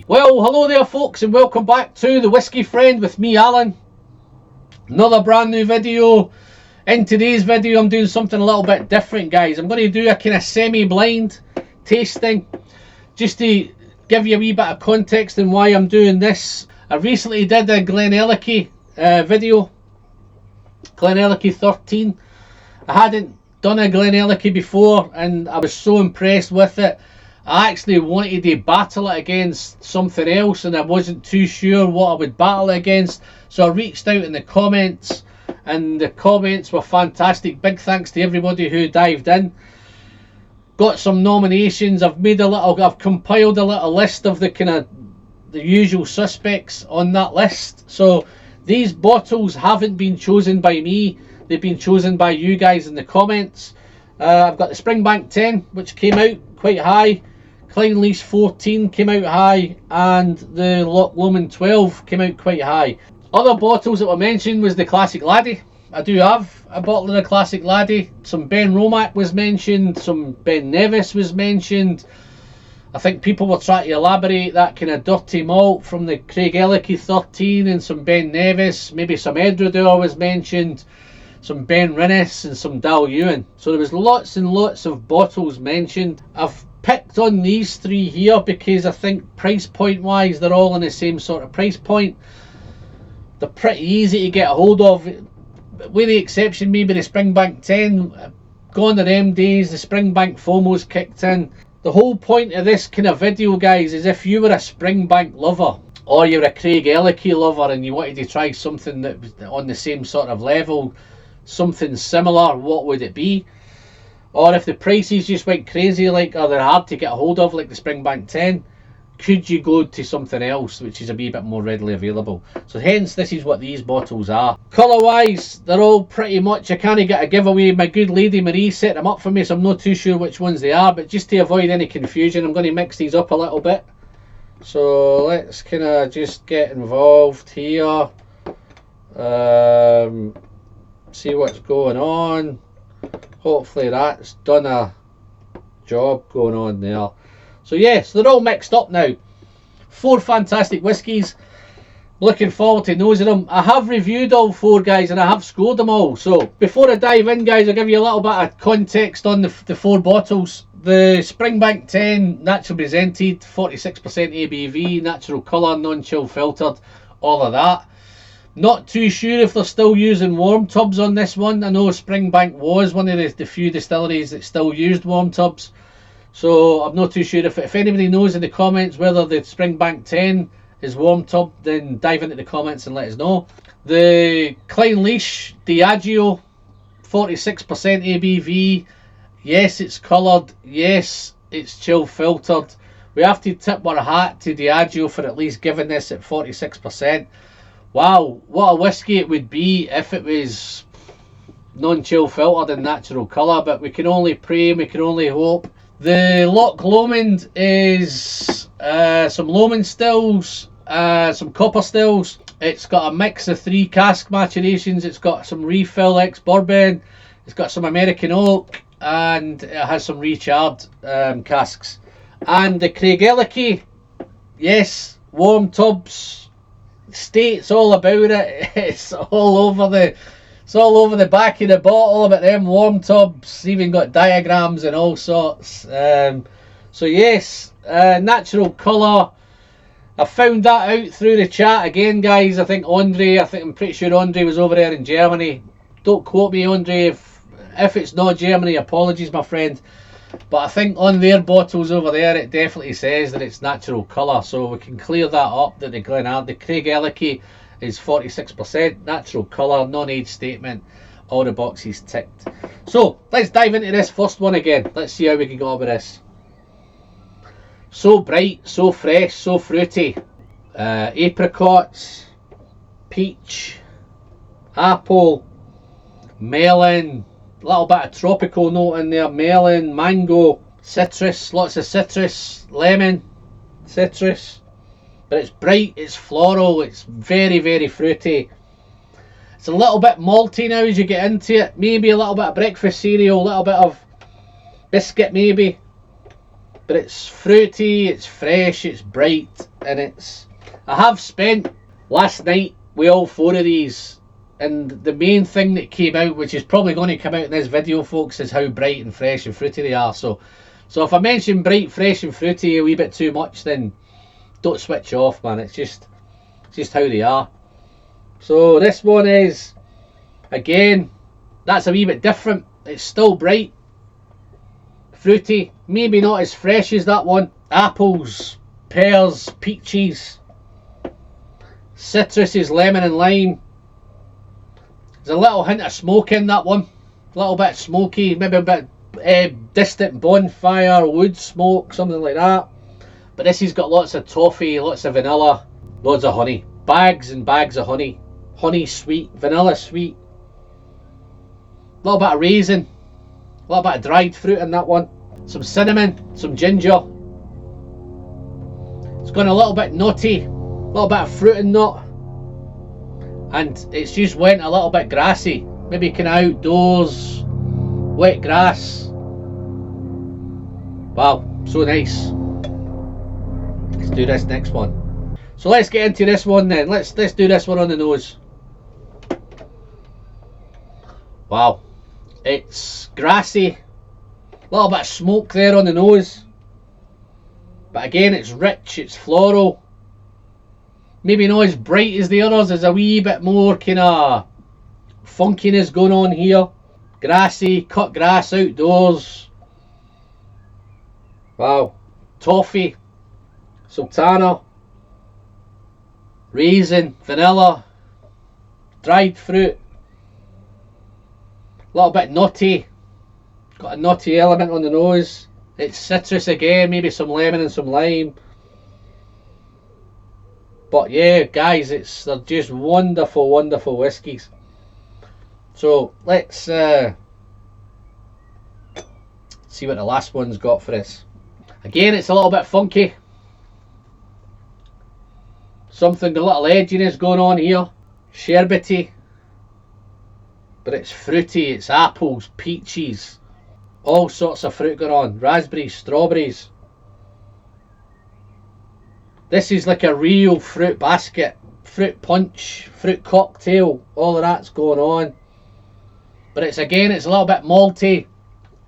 Well, hello there folks, and welcome back to the Whiskey Friend with me, Alan. Another brand new video. In today's video I'm doing something a little bit different, guys. I'm going to do a kind of semi-blind tasting, just to give you a wee bit of context on why I'm doing this. I recently did a Craigellachie video, Craigellachie 13. I hadn't done a Craigellachie before and I was so impressed with it. I actually wanted to battle it against something else and I wasn't too sure what I would battle it against, so I reached out in the comments and the comments were fantastic. Big thanks to everybody who dived in. Got some nominations. I've compiled a little list of the kind of the usual suspects on that list. So these bottles haven't been chosen by me, they've been chosen by you guys in the comments. I've got the Springbank 10, which came out quite high. Craigellachie 14 came out high, and the Loch Lomond 12 came out quite high. Other bottles that were mentioned was the Craigellachie. I do have a bottle of the Craigellachie. Some Ben Romack was mentioned, some Ben Nevis was mentioned. I think people were trying to elaborate that kind of dirty malt from the Craigellachie 13 and some Ben Nevis. Maybe some Edredor was mentioned, some Ben Rinnes and some Dal Ewan. So there was lots and lots of bottles mentioned. I've picked on these three here because I think price point wise they're all in the same sort of price point. They're pretty easy to get a hold of, with the exception maybe the Springbank 10. Gone to them days, the Springbank FOMO's kicked in. The whole point of this kind of video, guys, is if you were a Springbank lover or you're a Craigellachie lover and you wanted to try something that was on the same sort of level, something similar, what would it be? Or if the prices just went crazy, like, or they're hard to get a hold of, like the Springbank 10, could you go to something else which is a wee bit more readily available? So hence this is what these bottles are. Colour wise, they're all pretty much, I can't get a giveaway. My good lady Marie set them up for me, so I'm not too sure which ones they are, but just to avoid any confusion I'm going to mix these up a little bit. So let's kind of just get involved here, see what's going on. Hopefully that's done a job going on there. So yes, they're all mixed up now. 4 fantastic whiskies. Looking forward to nosing them. I have reviewed all 4, guys, and I have scored them all. So before I dive in, guys, I'll give you a little bit of context on the 4 bottles. The Springbank 10, natural presented, 46% ABV, natural colour, non-chill filtered, all of that. Not too sure if they're still using warm tubs on this one. I know Springbank was one of the few distilleries that still used warm tubs. So I'm not too sure if anybody knows in the comments whether the Springbank 10 is warm tub, then dive into the comments and let us know. The Craigellachie Diageo, 46% ABV. Yes, it's coloured. Yes, it's chill filtered. We have to tip our hat to Diageo for at least giving this at 46%. Wow, what a whiskey it would be if it was non-chill filtered and natural colour, but we can only pray, we can only hope. The Loch Lomond is some Lomond stills, some copper stills. It's got a mix of 3 cask maturations. It's got some refill ex-bourbon, it's got some American oak, and it has some recharred casks. And the Craigellachie, yes, warm tubs, states all about it. It's all over the back of the bottle about them warm tubs. Even got diagrams and all sorts. So yes, natural colour. I found that out through the chat again, guys. I'm pretty sure Andre was over there in Germany. Don't quote me, Andre, if it's not Germany, apologies, my friend. But I think on their bottles over there it definitely says that it's natural colour, so we can clear that up, that the Craigellachie is 46% natural colour, non-age statement, all the boxes ticked. So let's dive into this first one again. Let's see how we can go on with this. So bright, so fresh, so fruity. Apricots, peach, apple, melon, little bit of tropical note in there, melon, mango, citrus, lots of citrus, lemon, citrus. But it's bright, it's floral, it's very, very fruity. It's a little bit malty now as you get into it. Maybe a little bit of breakfast cereal, a little bit of biscuit maybe. But it's fruity, it's fresh, it's bright. and I have spent last night with all 4 of these, and the main thing that came out, which is probably going to come out in this video, folks, is how bright and fresh and fruity they are. So if I mention bright, fresh and fruity a wee bit too much, then don't switch off, man. It's just how they are. So this one is, again, that's a wee bit different. It's still bright, fruity, maybe not as fresh as that one. Apples, pears, peaches, citruses, lemon and lime. There's a little hint of smoke in that one, a little bit smoky, maybe a bit distant bonfire, wood smoke, something like that. But this has got lots of toffee, lots of vanilla, loads of honey, bags and bags of honey. Honey sweet, vanilla sweet, a little bit of raisin, a little bit of dried fruit in that one, some cinnamon, some ginger. It's gone a little bit nutty, a little bit of fruit and nut, and it's just went a little bit grassy, maybe kind of outdoors, wet grass. Wow, so nice. Let's do this next one. So let's get into this one then. Let's do this one on the nose. Wow, it's grassy, a little bit of smoke there on the nose, but again it's rich, it's floral, maybe not as bright as the others. There's a wee bit more kind of funkiness going on here. Grassy, cut grass outdoors. Wow, toffee, sultana, raisin, vanilla, dried fruit. A little bit nutty, got a nutty element on the nose. It's citrus again, maybe some lemon and some lime. But yeah, guys, they're just wonderful, wonderful whiskies. So let's see what the last one's got for us. Again, it's a little bit funky. Something, a little edginess going on here. Sherbety. But it's fruity, it's apples, peaches, all sorts of fruit going on. Raspberries, strawberries. This is like a real fruit basket, fruit punch, fruit cocktail, all of that's going on. But it's a little bit malty,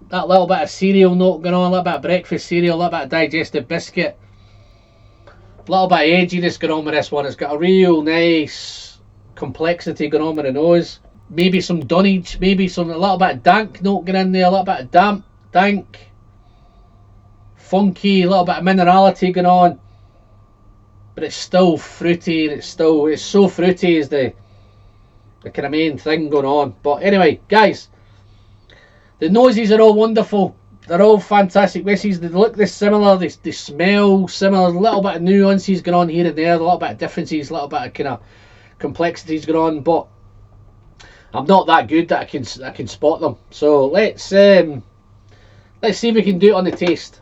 that little bit of cereal note going on, a little bit of breakfast cereal, a little bit of digestive biscuit. A little bit of edginess going on with this one. It's got a real nice complexity going on with the nose. Maybe some dunnage, maybe a little bit of dank note going in there, a little bit of damp, dank, funky, a little bit of minerality going on. But it's still fruity, and it's so fruity is the kind of main thing going on. But anyway, guys, the noses are all wonderful. They're all fantastic whiskies. They look similar, they smell similar. A little bit of nuances going on here and there, a little bit of differences, a little bit of kind of complexities going on. But I'm not that good that I can spot them. So let's see if we can do it on the taste.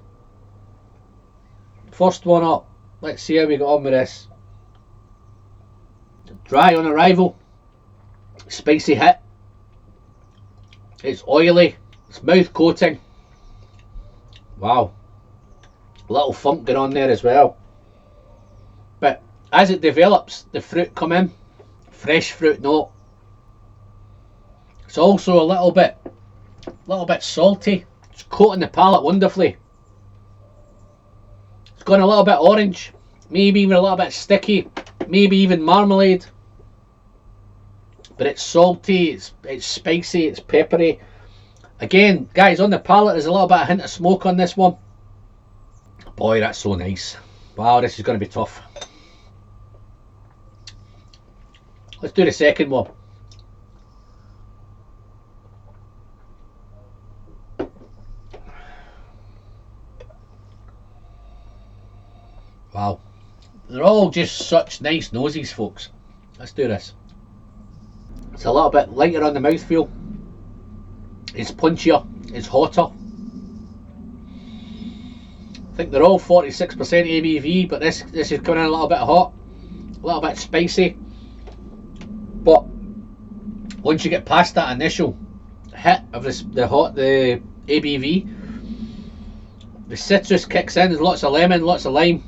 First one up. Let's see how we got on with this. Dry on arrival. Spicy hit. It's oily. It's mouth coating. Wow. A little funk going on there as well. But as it develops, the fruit come in. Fresh fruit note. It's also a little bit salty. It's coating the palate wonderfully. It's gone a little bit orange, maybe even a little bit sticky, maybe even marmalade. But it's salty, it's spicy, it's peppery. Again, guys, on the palate there's a little bit of hint of smoke on this one. Boy, that's so nice. Wow, this is going to be tough. Let's do the second one. Wow, they're all just such nice noses, folks. Let's do this. It's a little bit lighter on the mouthfeel. It's punchier, it's hotter. I think they're all 46% ABV, but this is coming in a little bit hot, a little bit spicy. But once you get past that initial hit of the ABV, the citrus kicks in. There's lots of lemon, lots of lime.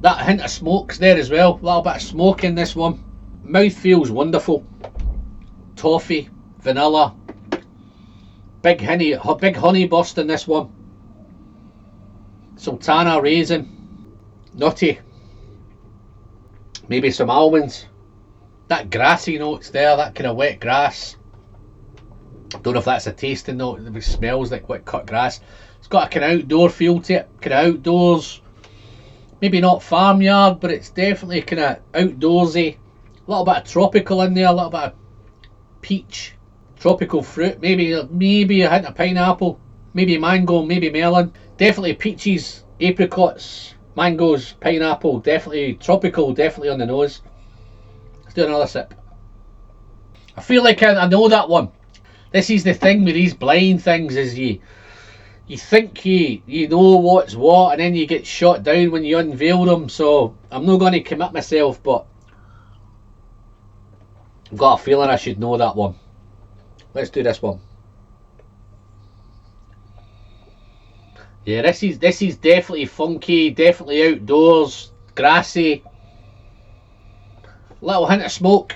That hint of smoke's there as well. A little bit of smoke in this one. Mouth feels wonderful. Toffee, vanilla, big honey burst in this one. Sultana, raisin, nutty, maybe some almonds. That grassy notes there, that kind of wet grass. Don't know if that's a tasting note. It smells like wet cut grass. It's got a kind of outdoor feel to it, kind of outdoors. Maybe not farmyard, but it's definitely kind of outdoorsy. A little bit of tropical in there, a little bit of peach, tropical fruit, maybe a hint of pineapple, maybe mango, maybe melon. Definitely peaches, apricots, mangoes, pineapple, definitely tropical, definitely on the nose. Let's do another sip. I feel like I know that one. This is the thing with these blind things, is you think you know what's what, and then you get shot down when you unveil them. So I'm not going to commit myself, but I've got a feeling I should know that one. Let's do this one. Yeah, this is definitely funky, definitely outdoors, grassy. Little hint of smoke.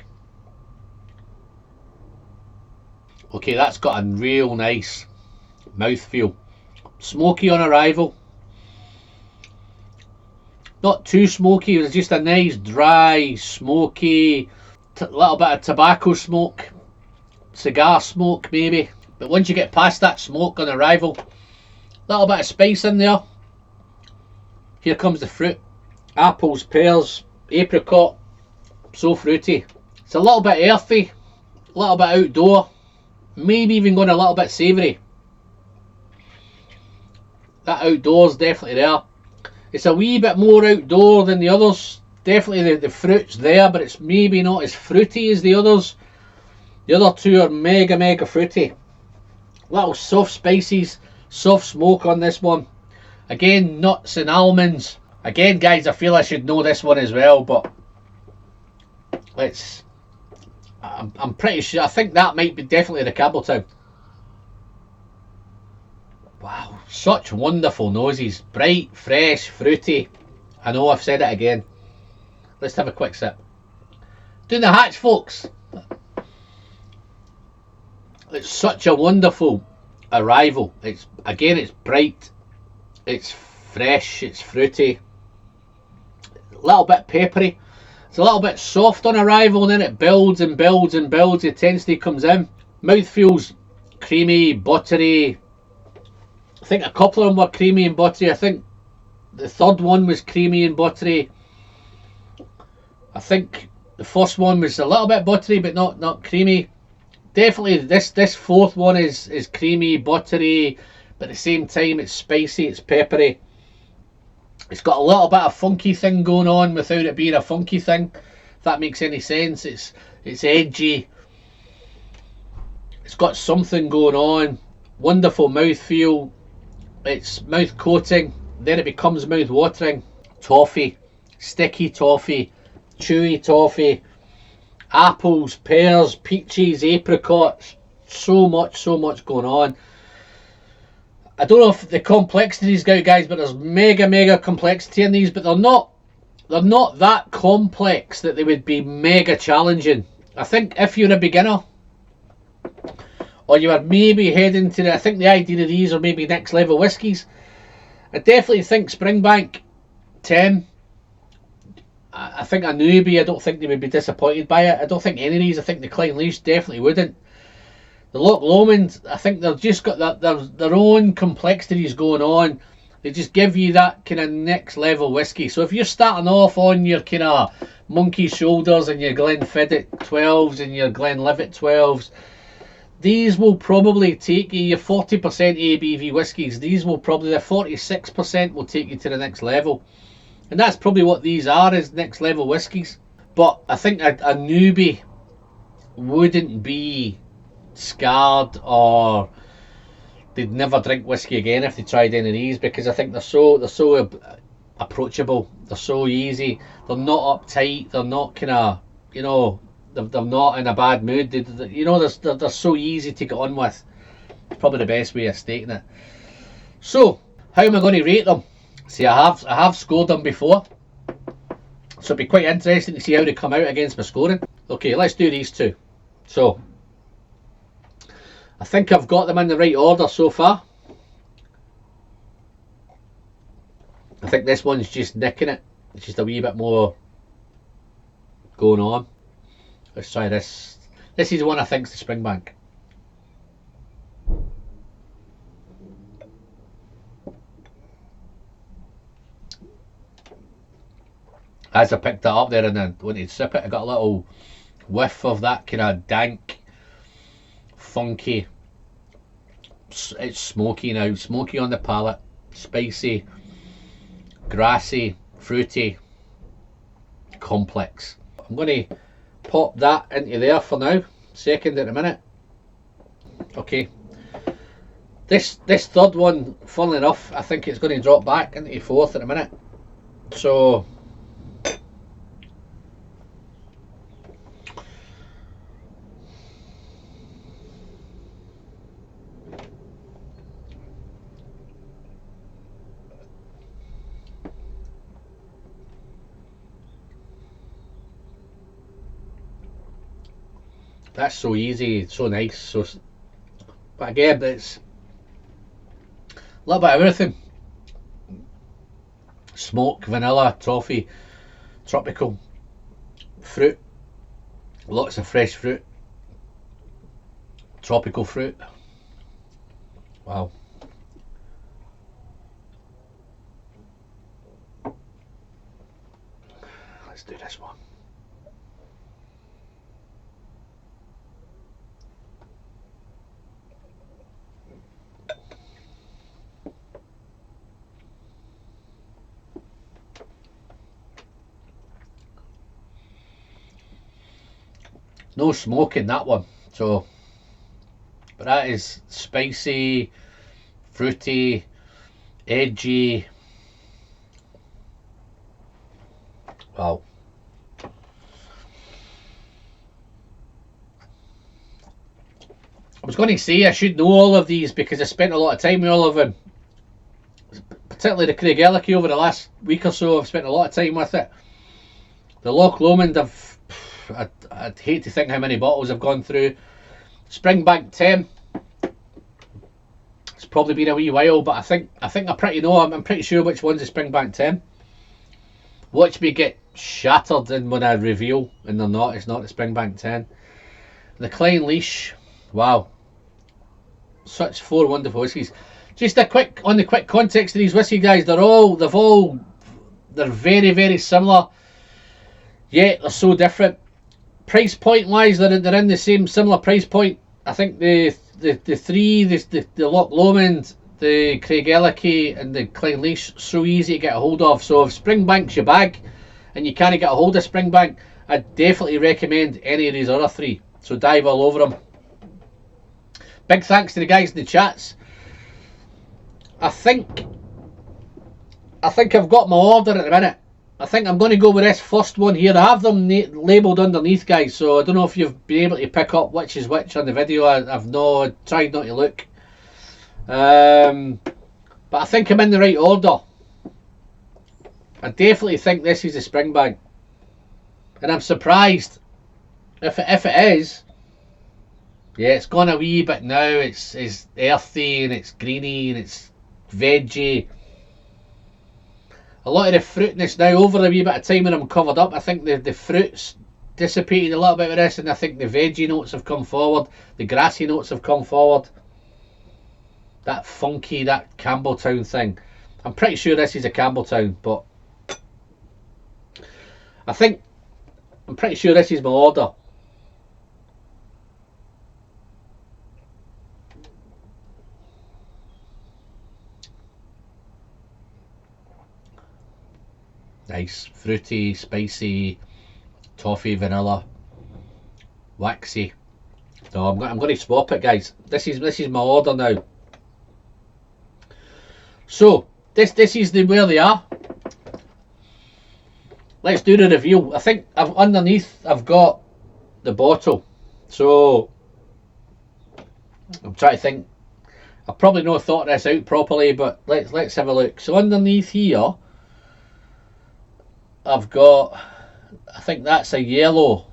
Okay, that's got a real nice mouthfeel. Smoky on arrival. Not too smoky, it's just a nice dry, smoky, little bit of tobacco smoke, cigar smoke maybe. But once you get past that smoke on arrival, little bit of spice in there. Here comes the fruit. Apples, pears, apricot. So fruity. It's a little bit earthy, a little bit outdoor, maybe even going a little bit savoury. That outdoor's definitely there. It's a wee bit more outdoor than the others. Definitely the fruit's there, but it's maybe not as fruity as the others. The other two are mega fruity. Little soft spices, soft smoke on this one. Again, nuts and almonds. Again, guys, I feel I should know this one as well, but I'm pretty sure. I think that might be definitely the Campbelltown. Wow, such wonderful noses. Bright, fresh, fruity. I know I've said it again. Let's have a quick sip. Doing the hatch, folks. It's such a wonderful arrival. It's bright, it's fresh, it's fruity. A little bit peppery. It's a little bit soft on arrival, and then it builds and builds and builds. The intensity comes in. Mouth feels creamy, buttery. I think a couple of them were creamy and buttery. I think the third one was creamy and buttery. I think the first one was a little bit buttery, but not creamy. Definitely this fourth one is creamy, buttery, but at the same time it's spicy, it's peppery. It's got a little bit of funky thing going on without it being a funky thing, if that makes any sense. It's edgy. It's got something going on. Wonderful mouthfeel. It's mouth coating, then it becomes mouth watering. Toffee, sticky toffee, chewy toffee, apples, pears, peaches, apricots. So much going on. I don't know if the complexity's got, guys, but there's mega complexity in these, but they're not that complex that they would be mega challenging. I think if you're a beginner, or you are maybe heading to I think the idea of these are maybe next level whiskies. I definitely think Springbank 10. I think a newbie, I don't think they would be disappointed by it. I don't think any of these. I think the Craigellachie definitely wouldn't. The Loch Lomond, I think they've just got their own complexities going on. They just give you that kind of next level whiskey. So if you're starting off on your kind of monkey shoulders and your Glenfiddich 12s and your Glenlivet 12s, these will probably take you, your 40% ABV whiskies, these will probably, the 46% will take you to the next level. And that's probably what these are, is next level whiskies. But I think a newbie wouldn't be scarred, or they'd never drink whiskey again if they tried any of these, because I think they're so approachable, they're so easy, they're not uptight, they're not kind of, you know, they're not in a bad mood. They're so easy to get on with. It's probably the best way of stating it. So how am I going to rate them? See, I have scored them before. So it'll be quite interesting to see how they come out against my scoring. Okay, let's do these two. So I think I've got them in the right order so far. I think this one's just nicking it. It's just a wee bit more going on. Let's try this. This is the one I think's the Springbank. As I picked it up there and then wanted to sip it, I got a little whiff of that kind of dank, funky. It's smoky now, smoky on the palate, spicy, grassy, fruity, complex. I'm going to pop that into there for now. Second in a minute. Okay. This third one, funnily enough, I think it's going to drop back into fourth in a minute. So that's so easy, so nice. So, but again, it's a little bit of everything. Smoke, vanilla, toffee, tropical, fruit, lots of fresh fruit, tropical fruit. Wow. Let's do this one. No smoke in that one, so, but that is spicy, fruity, edgy. Wow. I was going to say I should know all of these because I spent a lot of time with all of them, particularly the Craigellachie over the last week or so. I've spent a lot of time with it. The Loch Lomond, I'd hate to think how many bottles I've gone through. Springbank 10. It's probably been a wee while, but I think I pretty know. I'm pretty sure which one's the Springbank 10. Watch me get shattered in when I reveal, and they're not. It's not the Springbank 10. The Craigellachie. Wow. Such 4 wonderful whiskies. Just a quick on the quick context of these whiskey, guys. They're very, very similar. Yet they're so different. Price point wise, they're in the same similar price point. I think the three, the Loch Lomond, the Craigellachie and the Craigellachie, so easy to get a hold of. So if Springbank's your bag and you can't get a hold of Springbank, I'd definitely recommend any of these other 3. So dive all over them. Big thanks to the guys in the chats. I think I've got my order at the minute. I think I'm going to go with this first one here. I have them labelled underneath, guys, so I don't know if you've been able to pick up which is which on the video. I've tried not to look. But I think I'm in the right order. I definitely think this is a Springbank. And I'm surprised if it is. Yeah, it's gone a wee bit now. It's earthy and it's greeny and it's veggie. A lot of the fruitness now, over a wee bit of time when I'm covered up, I think the fruit's dissipated a little bit with this, and I think the veggie notes have come forward, the grassy notes have come forward. That funky, that Campbelltown thing. I'm pretty sure this is a Campbelltown, but I'm pretty sure this is my order. Nice, fruity, spicy, toffee, vanilla, waxy. No, I'm going to swap it, guys. This is my order now. So this is where they are. Let's do the reveal. I think underneath I've got the bottle. So I'm trying to think. I've probably not thought this out properly, but let's have a look. So underneath here, I've got I think that's a yellow.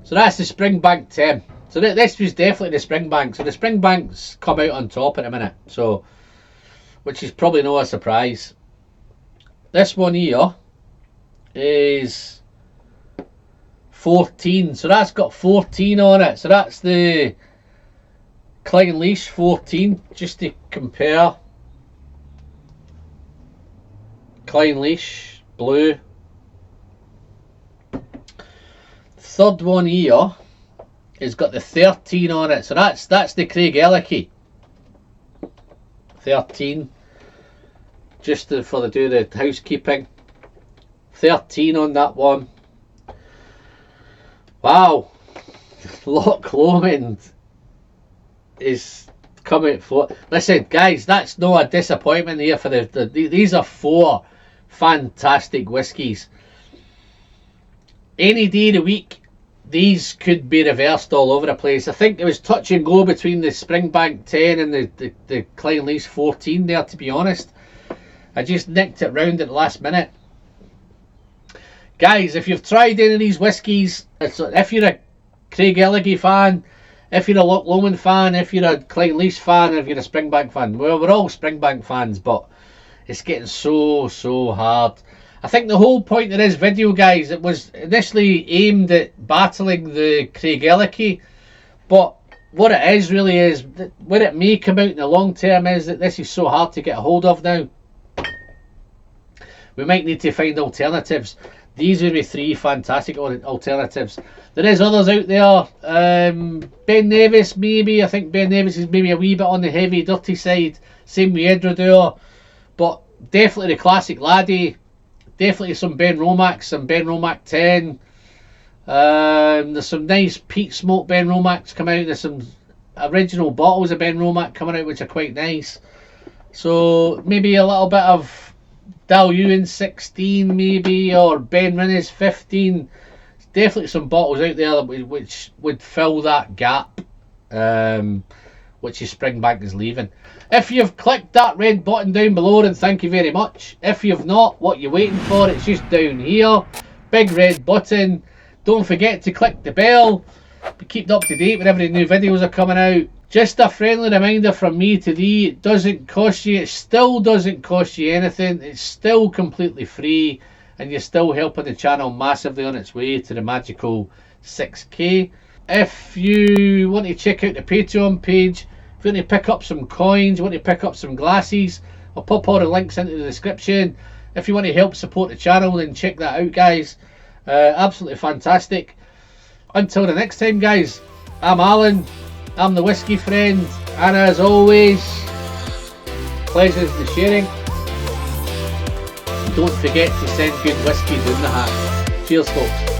So that's the Springbank 10. So this was definitely the Springbank. So the Springbank's come out on top at the minute. So, which is probably no surprise. This one here is 14. So that's got 14 on it. So that's the Craigellachie 14. Just to compare. Craigellachie blue. Third one here has got the 13 on it, so that's the Craigellachie 13. Just for do the housekeeping. 13 on that one. Wow, Loch Lomond is coming for. Listen, guys, that's not a disappointment here for these are 4 fantastic whiskies. Any day of the week, these could be reversed all over the place. I think it was touch and go between the Springbank 10 and the Craigellachie 14 there, to be honest. I just nicked it round at the last minute. Guys, if you've tried any of these whiskies, if you're a Craigellachie fan, if you're a Loch Lomond fan, if you're a Craigellachie fan, if you're a Springbank fan, well, we're all Springbank fans, but it's getting so hard. I think the whole point of this video, guys, it was initially aimed at battling the Craigellachie, but what it is really is, where it may come out in the long term is that this is so hard to get a hold of now. We might need to find alternatives. These would be 3 fantastic alternatives. There is others out there. Ben Nevis, maybe. I think Ben Nevis is maybe a wee bit on the heavy, dirty side. Same with Edrador. But definitely the classic laddie. Definitely some Ben Romack, some Ben Romack 10. There's some nice peat smoke Ben Romacks come out. There's some original bottles of Ben Romack coming out, which are quite nice. So maybe a little bit of Dal Ewan 16 maybe, or Ben Rinnes 15. Definitely some bottles out there which would fill that gap, which is Springbank is leaving. If you've clicked that red button down below, then thank you very much. If you've not, what you're waiting for, it's just down here. Big red button. Don't forget to click the bell. Be kept up to date whenever the new videos are coming out. Just a friendly reminder from me to thee, it doesn't cost you, it still doesn't cost you anything. It's still completely free, and you're still helping the channel massively on its way to the magical 6K. If you want to check out the Patreon page, if you want to pick up some coins, you want to pick up some glasses, I'll pop all the links into the description. If you want to help support the channel, then check that out, guys. Absolutely fantastic. Until the next time, guys, I'm Alan, I'm the Whiskey Friend, and as always, pleasure's the sharing. Don't forget to send good whiskey down the hat. Cheers, folks.